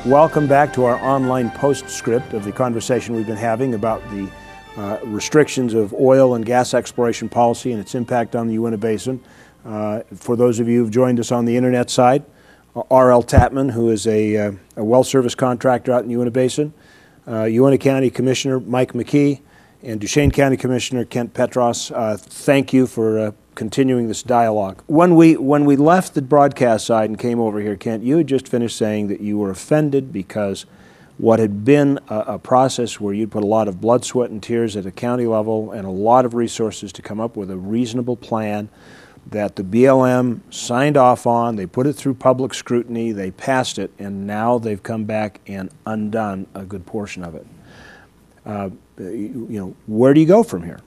Welcome back to our online postscript of the conversation we've been having about the restrictions of oil and gas exploration policy and its impact on the Uinta Basin. For those of you who've joined us on the internet side, R.L. Tatman, who is a well service contractor out in the Uinta Basin, Uinta County Commissioner Mike McKee, and Duchesne County Commissioner Kent Petros, thank you for continuing this dialogue. When we left the broadcast side and came over here, Kent, you had just finished saying that you were offended because what had been a process where you'd put a lot of blood, sweat, and tears at a county level and a lot of resources to come up with a reasonable plan that the BLM signed off on, they put it through public scrutiny, they passed it, and now they've come back and undone a good portion of it. Where do you go from here?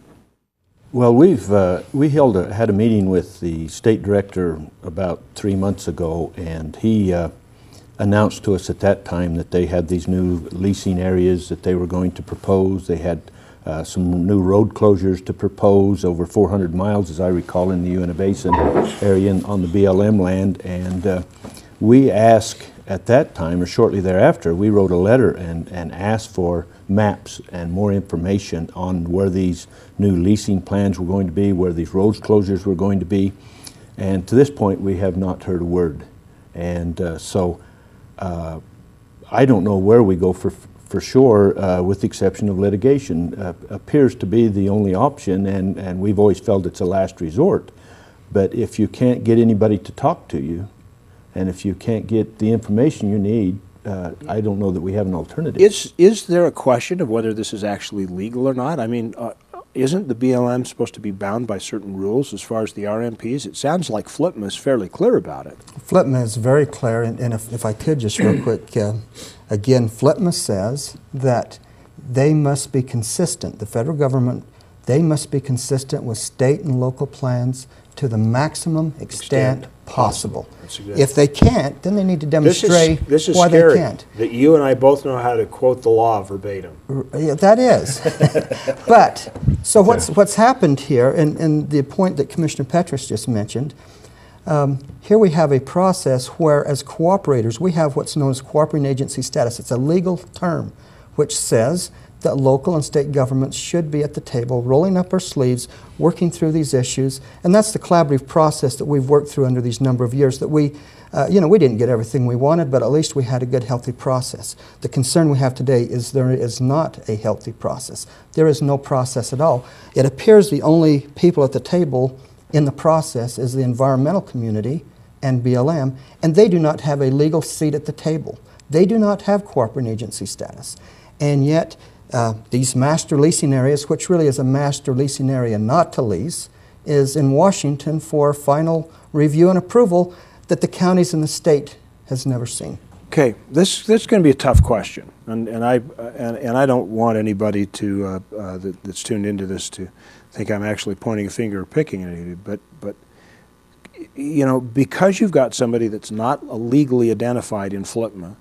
Well, we had a meeting with the state director about 3 months ago, and he announced to us at that time that they had these new leasing areas that they were going to propose. They had some new road closures to propose, over 400 miles, as I recall, in the Uinta Basin area on the BLM land. And we asked at that time, or shortly thereafter, we wrote a letter and asked for maps and more information on where these new leasing plans were going to be, where these road closures were going to be. And to this point, we have not heard a word. And so I don't know where we go for sure, with the exception of litigation. Appears to be the only option, and we've always felt it's a last resort. But if you can't get anybody to talk to you, and if you can't get the information you need, I don't know that we have an alternative. Is there a question of whether this is actually legal or not? I mean, isn't the BLM supposed to be bound by certain rules as far as the RMPs? It sounds like FLTMA is fairly clear about it. FLTMA is very clear, and if I could just real quick, again, FLTMA says that they must be consistent. The federal government, they must be consistent with state and local plans to the maximum extent possible. Exactly. If they can't, then they need to demonstrate this is why scary, they can't. That you and I both know how to quote the law verbatim. Yeah, that is. But, so what's happened here, and the point that Commissioner Petros just mentioned, here we have a process where, as cooperators, we have what's known as cooperating agency status. It's a legal term which says that local and state governments should be at the table, rolling up our sleeves, working through these issues, and that's the collaborative process that we've worked through under these number of years. That we didn't get everything we wanted, but at least we had a good, healthy process. The concern we have today is there is not a healthy process. There is no process at all. It appears the only people at the table in the process is the environmental community and BLM, and they do not have a legal seat at the table. They do not have cooperating agency status, and yet these master leasing areas, which really is a master leasing area not to lease, is in Washington for final review and approval that the counties and the state has never seen. Okay, this is going to be a tough question, and I don't want anybody to that's tuned into this to think I'm actually pointing a finger or picking at you, but because you've got somebody that's not legally identified in FLTMA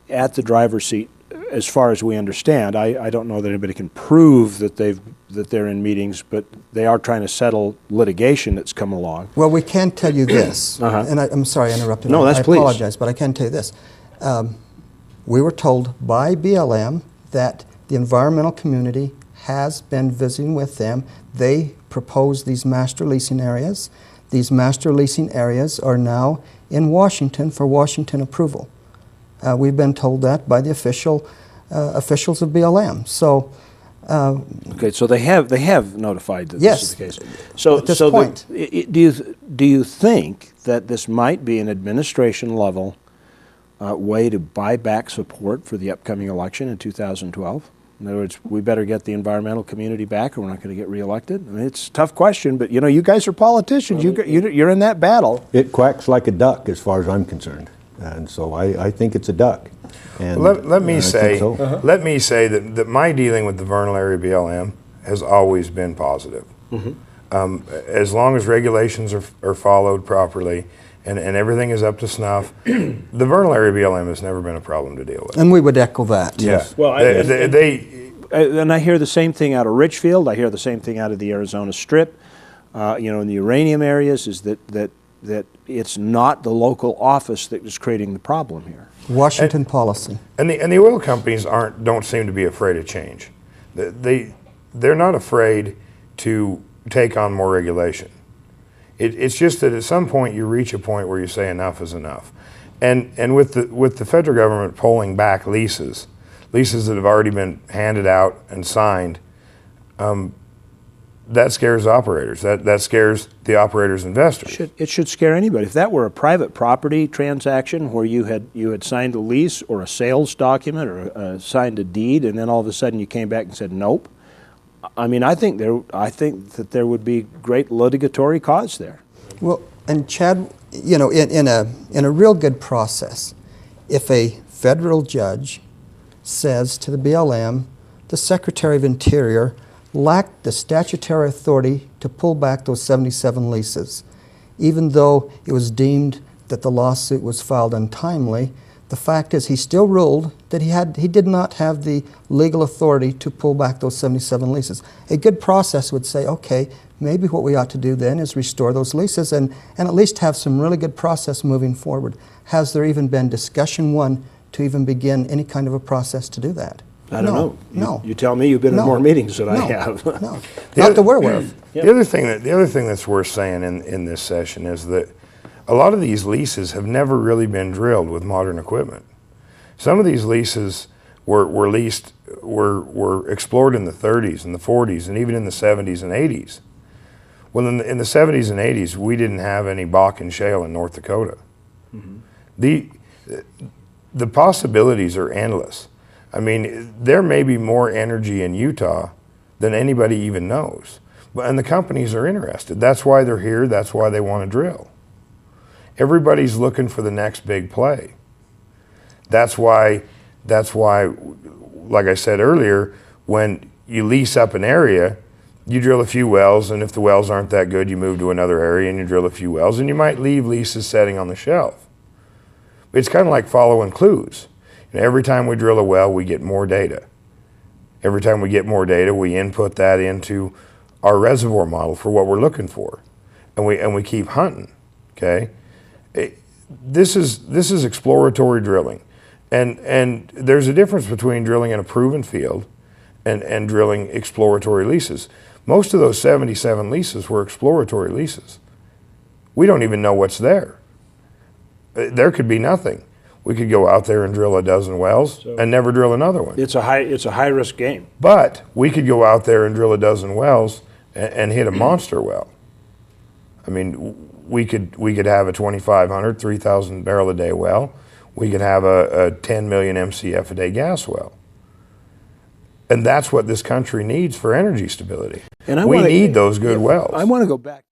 at the driver's seat. As far as we understand, I don't know that anybody can prove that they're in meetings, but they are trying to settle litigation that's come along. Well, we can tell you this, and I'm sorry I interrupted. No, I please. apologize, but I can tell you this. We were told by BLM that the environmental community has been visiting with them. They proposed these master leasing areas. These master leasing areas are now in Washington for Washington approval. We've been told that by the officials of BLM. So, okay, so they have notified that yes, this is the case. So, at this point, do you think that this might be an administration level way to buy back support for the upcoming election in 2012? In other words, we better get the environmental community back, or we're not going to get reelected. I mean, it's a tough question, but you guys are politicians. You're in that battle. It quacks like a duck, as far as I'm concerned. And so I think it's a duck. And let me say that my dealing with the Vernal Area BLM has always been positive. As long as regulations are followed properly and everything is up to snuff, the Vernal Area BLM has never been a problem to deal with. And we would echo that. Yes. Well, and I hear the same thing out of Richfield. I hear the same thing out of the Arizona Strip. In the uranium areas, is that that it's not the local office that is creating the problem here. Washington policy. And the oil companies don't seem to be afraid of change. They're not afraid to take on more regulation. It's just that at some point you reach a point where you say enough is enough. And with the federal government pulling back leases that have already been handed out and signed, that scares operators. That scares the operators' investors. It should scare anybody. If that were a private property transaction where you had signed a lease or a sales document or signed a deed, and then all of a sudden you came back and said nope, I mean, I think that there would be great litigatory cause there. Well, and Chad, you know, in a real good process, if a federal judge says to the BLM, the Secretary of Interior lacked the statutory authority to pull back those 77 leases, even though it was deemed that the lawsuit was filed untimely, the fact is he still ruled that he did not have the legal authority to pull back those 77 leases. A good process would say, okay, maybe what we ought to do then is restore those leases and at least have some really good process moving forward. Has there even been discussion one to even begin any kind of a process to do that? I don't know. No. You tell me. You've been in more meetings than I have. No, not that we're aware of. The other thing that's worth saying in this session is that a lot of these leases have never really been drilled with modern equipment. Some of these leases were explored in the 30s and the 40s and even in the 70s and 80s. Well, in the 70s and 80s, we didn't have any Bakken shale in North Dakota. Mm-hmm. The possibilities are endless. I mean, there may be more energy in Utah than anybody even knows. And the companies are interested. That's why they're here. That's why they want to drill. Everybody's looking for the next big play. That's why, like I said earlier, when you lease up an area, you drill a few wells, and if the wells aren't that good, you move to another area and you drill a few wells, and you might leave leases setting on the shelf. It's kind of like following clues. And every time we drill a well, we get more data. Every time we get more data, we input that into our reservoir model for what we're looking for, and we keep hunting. Okay, this is exploratory drilling, and there's a difference between drilling in a proven field and drilling exploratory leases. Most of those 77 leases were exploratory leases. We don't even know what's there. There could be nothing. We could go out there and drill a dozen wells and never drill another one. It's a high risk game. But we could go out there and drill a dozen wells and hit a monster well. I mean, we could have a 2,500, 3,000 barrel a day well. We could have a 10 million MCF a day gas well. And that's what this country needs for energy stability. And we need those good wells. I want to go back.